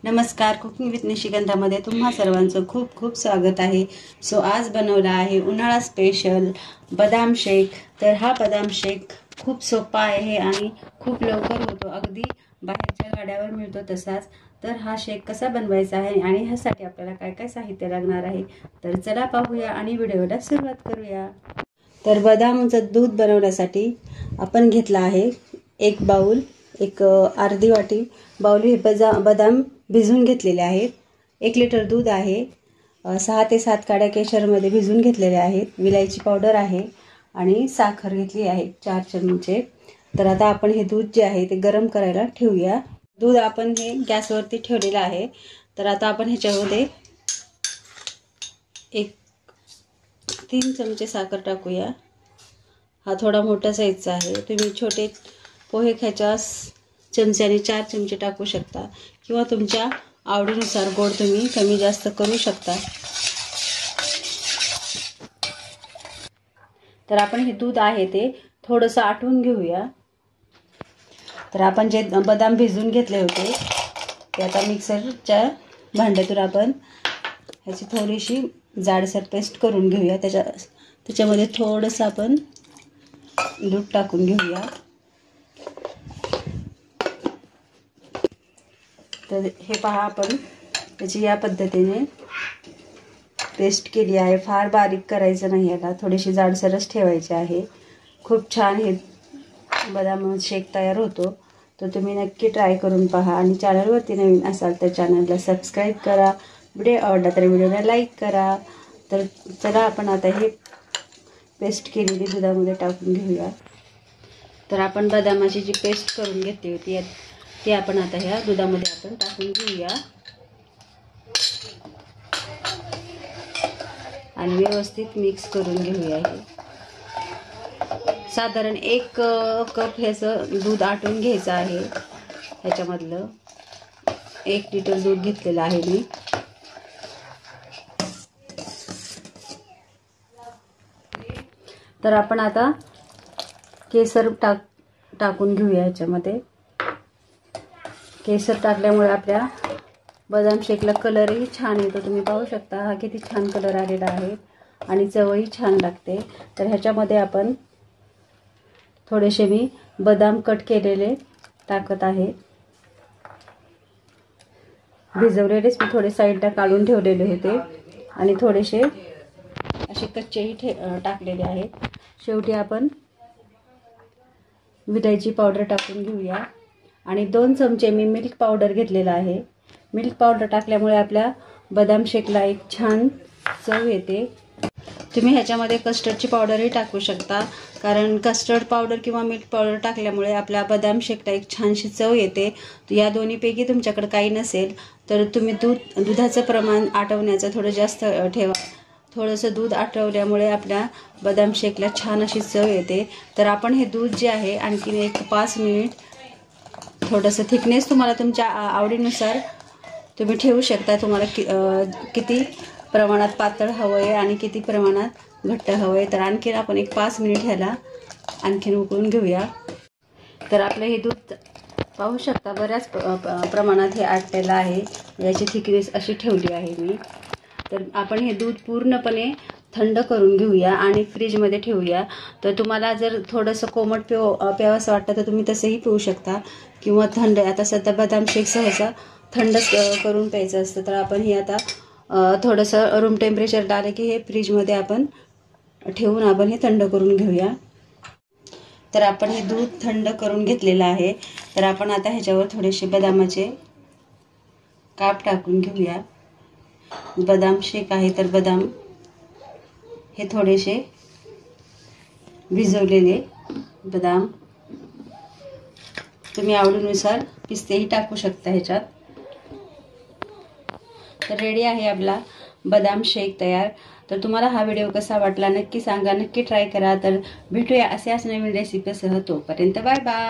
नमस्कार, cooking with निशिगंधामध्ये तुम्हा सर्वांचं खूप खूप स्वागत आहे। सो आज बनवला आहे उन्हाळा स्पेशल बदाम शेक। तर हा बदाम शेक खूप सोपा आहे आणि खूप लवकर होतो, अगदी बाहेरच्या गाड्यावर मिळतो तसाच। तर हा शेक कसा बनवायचा आहे आणि ह्यासाठी आपल्याला काय काय साहित्य लागणार आहे, तर चला पाहूया आणि व्हिडिओला सुरुवात करूया। तर बदामचं दूध बनवण्यासाठी आपण घेतला आहे एक बाउल, एक अर्धी वाटी बाउल हे बदाम भिजवून घेतलेले आहेत। 1 लिटर दूध आहे, 6 ते 7 काड्या केशरमध्ये भिजवून घेतलेले आहेत, विलायची पावडर आहे आणि साखर घेतली आहे 4 चमचे। तर आता आपण हे दूध जे आहे ते गरम करायला ठेवूया। दूध आपण हे गॅसवरती ठेवलेलं आहे। तर आता आपण ह्याच्यामध्ये 3 चमचे साखर टाकूया। हा थोडा मोठा साईजचा आहे, तुम्ही छोटे पोहे खायच्या चमच्याने 4 चमचे टाकू शकता किंवा तुमच्या आवडीनुसार गोड तुम्ही कमी जास्त करू शकता। तर आपण हे दूध आहे ते थोडंसं आटवून घेऊया। तर आपण जे बदाम भिजवून घेतले होते ते आता मिक्सरच्या भांड्यातून आपण ह्याची थोडीशी जाडसर पेस्ट करून घेऊया। त्याच्यामध्ये थोडंसं आपण दूध टाकून घेऊया। तर हे पहा, आपण त्याची या पद्धतीने पेस्ट केली आहे। फार बारीक करायचं नाही, याला थोडीशी जाडसरच ठेवायची आहे। खूप छान हे बदाम शेक तयार होतो। तर तुम्ही नक्की ट्राय करून पहा आणि चॅनलवरती नवीन असाल तर चॅनलला सबस्क्राईब करा, व्हिडिओ आवडला तर व्हिडिओला लाईक करा। तर चला आपण आता हे पेस्ट केलेली दुधामध्ये टाकून घेऊया। तर आपण बदामाची जी पेस्ट करून घेतली होती ती आपण आता ह्या दुधामध्ये आपण टाकून घेऊया आणि व्यवस्थित मिक्स करून घेऊया। हे साधारण 1 कप ह्याचं दूध आटून घ्यायचं आहे। ह्याच्यामधलं 1 लिटर दूध घेतलेलं आहे मी। तर आपण आता केसर टाकून घेऊया ह्याच्यामध्ये। केसर टाकल्यामुळे आपल्या बदाम शेकला कलरही छान येतो, तुम्ही पाहू शकता हा किती छान कलर आलेला आहे आणि चवही छान लागते। तर ह्याच्यामध्ये आपण थोडेसे मी बदाम कट केलेले टाकत आहे। भिजवलेलेच मी थोडे साईडला काढून ठेवलेले होते आणि थोडेसे असे कच्चेही टाकलेले आहेत। शेवटी आपण विलायची पावडर टाकून घेऊया आणि 2 चमचे मी मिल्क पावडर घेतलेला आहे। मिल्क पावडर टाकल्यामुळे आपल्या बदाम शेकला एक छान चव येते। तुम्ही ह्याच्यामध्ये कस्टर्डची पावडरही टाकू शकता, कारण कस्टर्ड पावडर किंवा मिल्क पावडर टाकल्यामुळे आपल्या बदाम शेकला एक छानशी चव येते। या दोन्हीपैकी तुमच्याकडे काही नसेल तर तुम्ही दुधाचं प्रमाण आटवण्याचं थोडं जास्त ठेवा। थोडंसं दूध आटवल्यामुळे आपल्या बदाम शेकला छान अशी चव येते। तर आपण हे दूध जे आहे आणखीन एक 5 मिनिट थोडंसं थिकनेस तुम्हाला तुमच्या आवडीनुसार तुम्ही ठेवू शकता। तुम्हाला किती प्रमाणात पातळ हवं आहे आणि किती प्रमाणात घट्ट हवं आहे। तर आणखीन आपण एक 5 मिनिट ह्याला आणखीन उकळून घेऊया। तर आपलं हे दूध पाहू शकता बऱ्याच प्रमाणात हे आटलेलं आहे। याची थिकनेस अशी ठेवली आहे मी। तर आपण हे दूध पूर्णपणे थंड करून घेऊया आणि फ्रीजमध्ये ठेवूया। तर तुम्हाला जर थोडंसं कोमट प्यावंसं वाटतं तर तुम्ही तसंही पिऊ शकता किंवा थंड। आता सध्या बदाम शेक सहसा थंडच करून प्यायचं असतं। तर आपण हे आता थोडंसं रूम टेम्परेचरला आलं की हे फ्रीजमध्ये आपण ठेवून आपण हे थंड करून घेऊया। तर आपण हे दूध थंड करून घेतलेलं आहे। तर आपण आता ह्याच्यावर थोडेसे बदामाचे काप टाकून घेऊया। बदाम शेक आहे तर बदाम हे थोडेसे भिजवलेले बदाम, तुम्ही आवडीनुसार पिस्तेही टाकू शकता ह्याच्यात। तर रेडी आहे आपला बदाम शेक तयार। तर तुम्हाला हा व्हिडिओ कसा वाटला नक्की सांगा, नक्की ट्राय करा। तर भेटूया अशाच नवीन रेसिपीसह, तोपर्यंत बाय बाय।